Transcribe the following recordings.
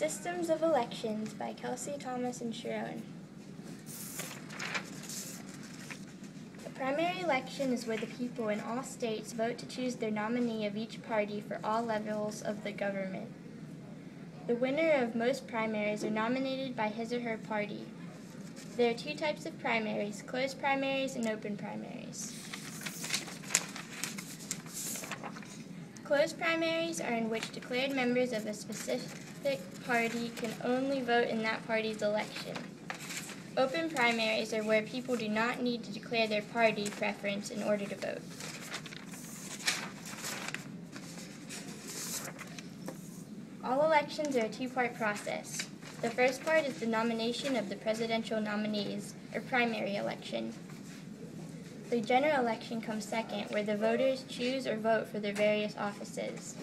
Systems of Elections by Kelsey Thomas and Sharon. A primary election is where the people in all states vote to choose their nominee of each party for all levels of the government. The winner of most primaries are nominated by his or her party. There are two types of primaries: closed primaries and open primaries. Closed primaries are in which declared members of a specific party can only vote in that party's election. Open primaries are where people do not need to declare their party preference in order to vote. All elections are a two-part process. The first part is the nomination of the presidential nominees, or primary election. The general election comes second, where the voters choose or vote for their various offices.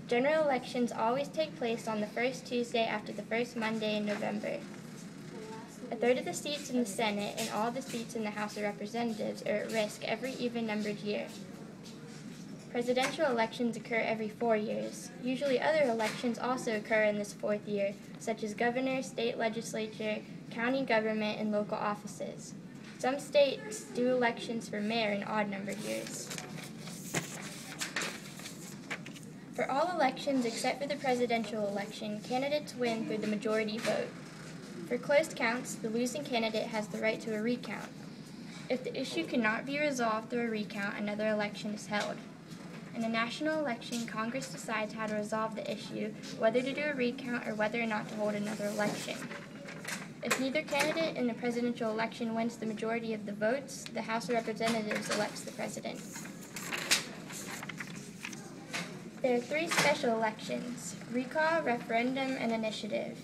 General elections always take place on the first Tuesday after the first Monday in November. A third of the seats in the Senate and all the seats in the House of Representatives are at risk every even-numbered year. Presidential elections occur every 4 years. Usually other elections also occur in this fourth year, such as governor, state legislature, county government, and local offices. Some states do elections for mayor in odd-numbered years. For all elections except for the presidential election, candidates win through the majority vote. For closed counts, the losing candidate has the right to a recount. If the issue cannot be resolved through a recount, another election is held. In a national election, Congress decides how to resolve the issue, whether to do a recount or whether or not to hold another election. If neither candidate in the presidential election wins the majority of the votes, the House of Representatives elects the president. There are three special elections: recall, referendum, and initiative.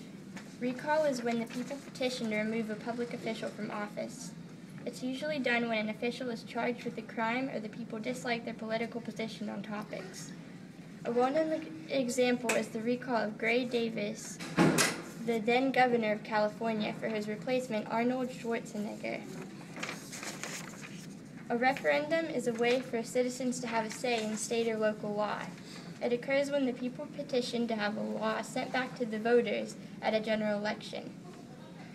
Recall is when the people petition to remove a public official from office. It's usually done when an official is charged with a crime or the people dislike their political position on topics. A well-known example is the recall of Gray Davis, the then governor of California, for his replacement, Arnold Schwarzenegger. A referendum is a way for citizens to have a say in state or local law. It occurs when the people petition to have a law sent back to the voters at a general election.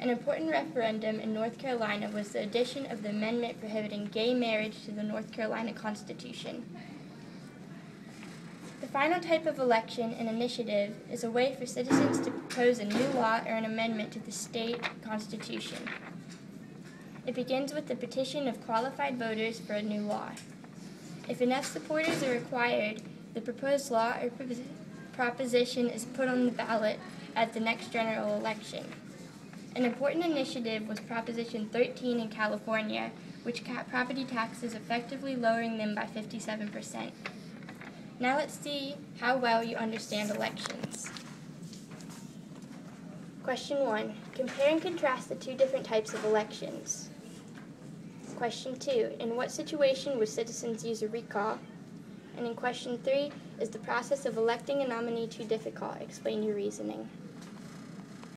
An important referendum in North Carolina was the addition of the amendment prohibiting gay marriage to the North Carolina Constitution. The final type of election, an initiative, is a way for citizens to propose a new law or an amendment to the state constitution. It begins with the petition of qualified voters for a new law. If enough supporters are required, the proposed law or proposition is put on the ballot at the next general election. An important initiative was Proposition 13 in California, which capped property taxes, effectively lowering them by 57%. Now let's see how well you understand elections. Question 1. Compare and contrast the two different types of elections. Question 2. In what situation would citizens use a recall? And in question 3, is the process of electing a nominee too difficult? Explain your reasoning.